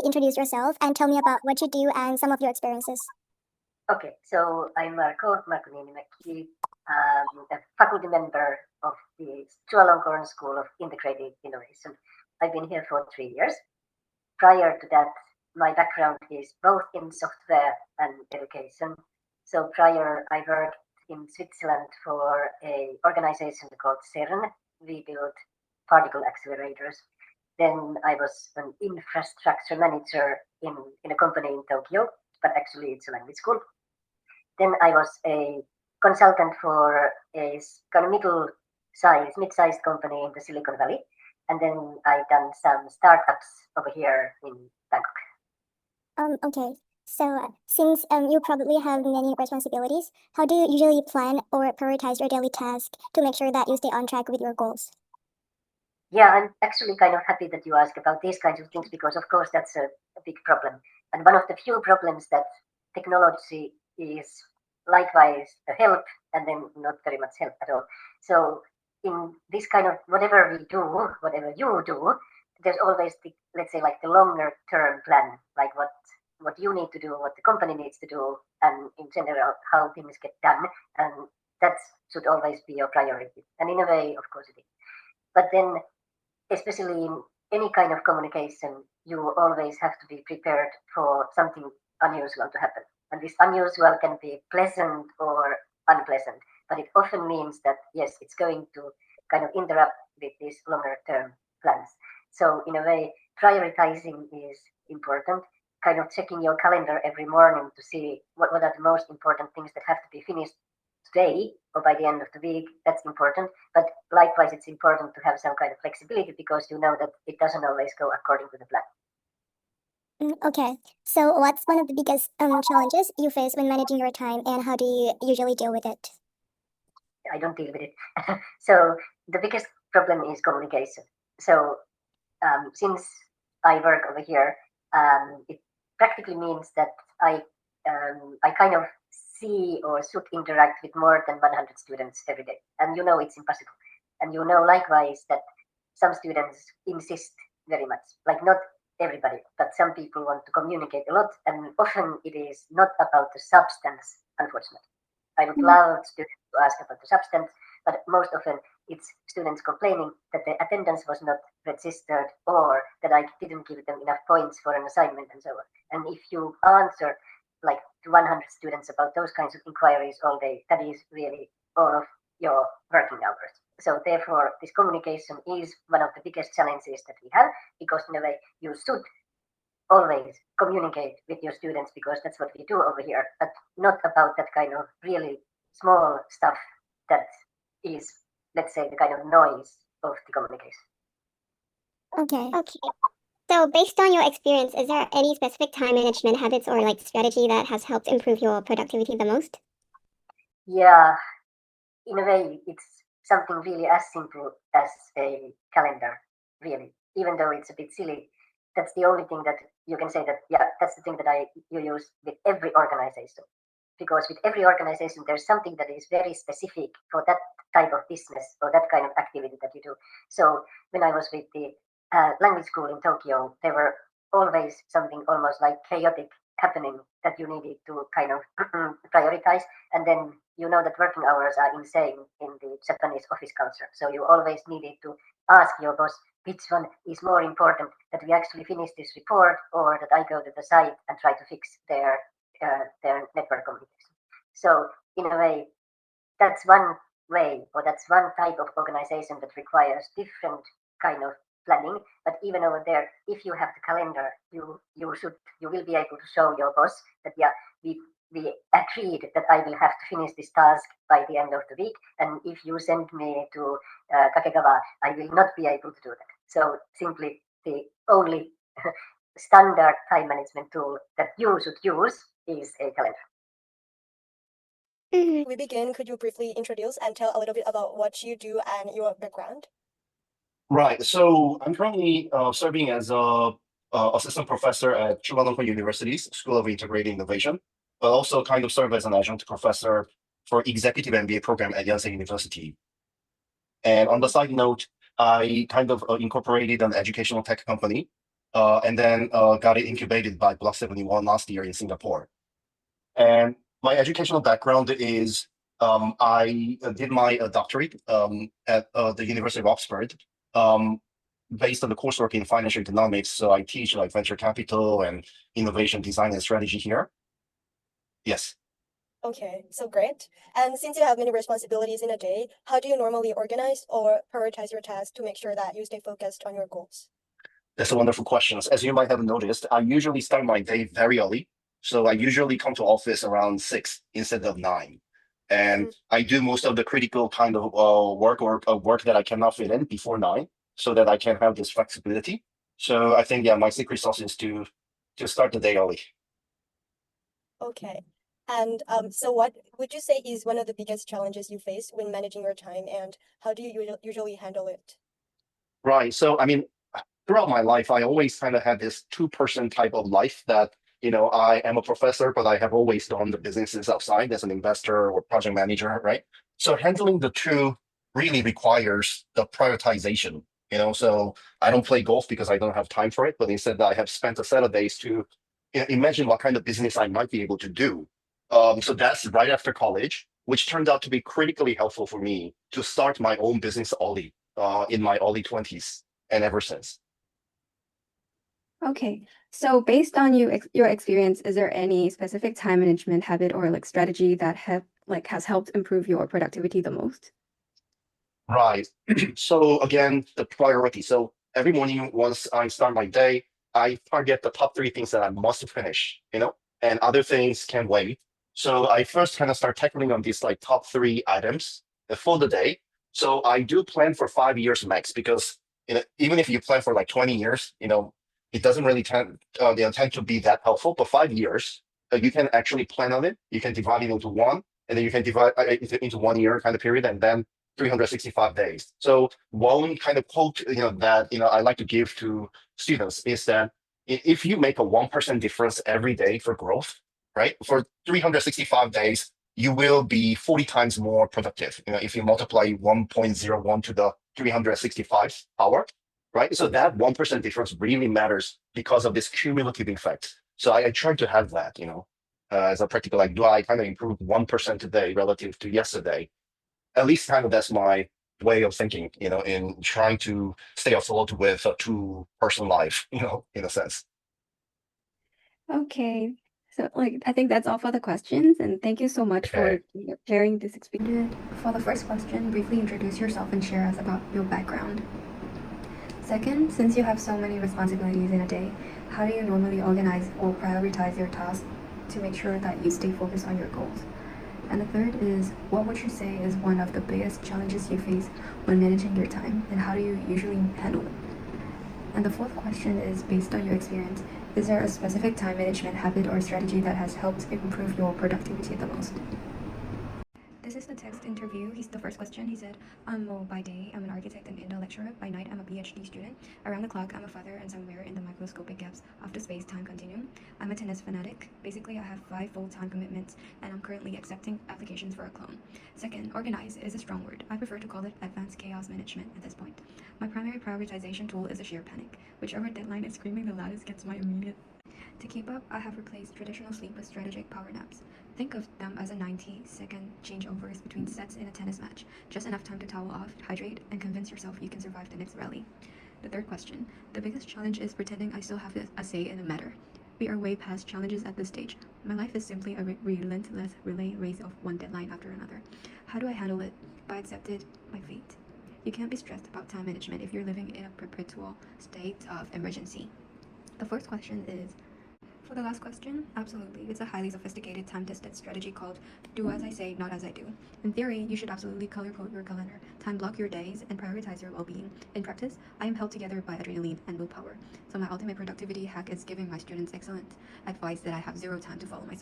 introduce yourself and tell me about what you do and some of your experiences? Okay, so I'm Marko Niinimäki, a faculty member of the Chulalongkorn School of Integrated Innovation. I've been here for 3 years. Prior to that, my background is both in software and education. So prior, I worked in Switzerland for an organization called CERN. We built particle accelerators. Then I was an infrastructure manager in a company in Tokyo, but actually it's a language school. Then I was a consultant for a kind of mid-sized company in the Silicon Valley. And then I've done some startups over here in Bangkok. Okay. So since you probably have many responsibilities, how do you usually plan or prioritize your daily task to make sure that you stay on track with your goals? Yeah, I'm actually kind of happy that you ask about these kinds of things because, of course, that's a big problem. And one of the few problems that technology is likewise a help and then not very much help at all. So in this kind of whatever we do, whatever you do, there's always the, let's say, like the longer term plan, like what you need to do, what the company needs to do, and in general how things get done, and that should always be your priority. And in a way, of course, it is. But then, especially in any kind of communication, you always have to be prepared for something unusual to happen. And this unusual can be pleasant or unpleasant, but it often means that, yes, it's going to kind of interrupt with these longer term plans. So in a way, prioritizing is important, kind of checking your calendar every morning to see what are the most important things that have to be finished today or by the end of the week. That's important. But likewise, it's important to have some kind of flexibility because you know that it doesn't always go according to the plan. Okay. So what's one of the biggest challenges you face when managing your time, and how do you usually deal with it? I don't deal with it. So the biggest problem is communication. So since I work over here, it practically means that I kind of see or should interact with more than 100 students every day. And you know it's impossible. And you know likewise that some students insist very much, like not everybody, but some people want to communicate a lot. And often it is not about the substance, unfortunately. I would love students to ask about the substance, but most often it's students complaining that the attendance was not registered or that I didn't give them enough points for an assignment and so on. And if you answer like to 100 students about those kinds of inquiries all day, that is really all of your working hours. So therefore, this communication is one of the biggest challenges that we have because in a way you should always communicate with your students because that's what we do over here, but not about that kind of really small stuff that is, let's say, the kind of noise of the communication. Okay. So based on your experience, is there any specific time management habits or like strategy that has helped improve your productivity the most? Yeah, in a way, it's something really as simple as a calendar, really, even though it's a bit silly. That's the only thing that you can say that, yeah, that's the thing that you use with every organization. Because with every organization, there's something that is very specific for that type of business or that kind of activity that you do. So when I was with the language school in Tokyo, there were always something almost like chaotic happening that you needed to kind of prioritize. And then you know that working hours are insane in the Japanese office culture. So you always needed to ask your boss which one is more important, that we actually finish this report or that I go to the site and try to fix their network communication. So in a way, that's one way or that's one type of organization that requires different kind of planning. But even over there, if you have the calendar, you will be able to show your boss that yeah, we agreed that I will have to finish this task by the end of the week, and if you send me to Kakegawa, I will not be able to do that. So simply the only standard time management tool that you should use is a calendar. We begin, could you briefly introduce and tell a little bit about what you do and your background? Right. So I'm currently serving as a assistant professor at Chulalongkorn University's School of Integrated Innovation, but also kind of serve as an adjunct professor for executive MBA program at Yonsei University. And on the side note, I kind of incorporated an educational tech company and then got it incubated by Block 71 last year in Singapore. And my educational background is I did my doctorate at the University of Oxford, um, based on the coursework in financial economics. So I teach like venture capital and innovation design and strategy here. Yes. Okay, so great. And since you have many responsibilities in a day, how do you normally organize or prioritize your tasks to make sure that you stay focused on your goals? That's a wonderful question. As you might have noticed, I usually start my day very early. So I usually come to office around 6 instead of 9. And Mm, I do most of the critical kind of work or work that I cannot fit in before 9 so that I can have this flexibility. So I think, yeah, my secret sauce is to start the day early. okay. And so what would you say is one of the biggest challenges you face when managing your time, and how do you usually handle it? Right. So, I mean, throughout my life, I always kind of had this two-person type of life that, I am a professor, but I have always done the businesses outside as an investor or project manager, right? So handling the two really requires the prioritization, so I don't play golf because I don't have time for it, but instead I have spent a set of days to imagine what kind of business I might be able to do. So that's right after college, which turned out to be critically helpful for me to start my own business early, in my early 20s and ever since. Okay, so based on your experience, is there any specific time management habit or like strategy that has helped improve your productivity the most? Right. So again, the priority. So every morning, once I start my day, I target the top three things that I must finish, and other things can wait. So I first kind of start tackling on these like top three items for the day. So I do plan for 5 years max because even if you plan for like 20 years, it doesn't really tend to be that helpful. But 5 years, you can actually plan on it. You can divide it into one, and then you can divide it into 1 year kind of period, and then 365 days. So one kind of quote, that I like to give to students is that if you make a 1% difference every day for growth, right, for 365 days, you will be 40 times more productive. If you multiply 1.01 to the 365 power, right? So that 1% difference really matters because of this cumulative effect. So I try to have that, as a practical, like, do I kind of improve 1% today relative to yesterday? At least kind of that's my way of thinking, in trying to stay afloat with a two-person life, in a sense. Okay, so I think that's all for the questions, and thank you so much for Okay. sharing this experience. For the first question, briefly introduce yourself and share us about your background. Second, since you have so many responsibilities in a day, how do you normally organize or prioritize your tasks to make sure that you stay focused on your goals? And the third is, what would you say is one of the biggest challenges you face when managing your time, and how do you usually handle it? And the fourth question is, based on your experience, is there a specific time management habit or strategy that has helped improve your productivity the most? This is the text interview. He's the first question. He said, by day, I'm an architect and Indo lecturer. By night, I'm a PhD student. Around the clock, I'm a father, and somewhere in the microscopic gaps of the space-time continuum, I'm a tennis fanatic. Basically, I have 5 full-time commitments, and I'm currently accepting applications for a clone. Second, organize is a strong word. I prefer to call it advanced chaos management at this point. My primary prioritization tool is a sheer panic. Whichever deadline is screaming the loudest gets my immediate. To keep up, I have replaced traditional sleep with strategic power naps. Think of them as a 90-second changeovers between sets in a tennis match. Just enough time to towel off, hydrate, and convince yourself you can survive the next rally. The third question. The biggest challenge is pretending I still have a say in the matter. We are way past challenges at this stage. My life is simply a relentless relay race of one deadline after another. How do I handle it? By accepting my fate. You can't be stressed about time management if you're living in a perpetual state of emergency. The first question is, for the last question, absolutely. It's a highly sophisticated time-tested strategy called do as I say, not as I do. In theory, you should absolutely color code your calendar, time block your days, and prioritize your well-being. In practice, I am held together by adrenaline and willpower. So my ultimate productivity hack is giving my students excellent advice that I have zero time to follow myself.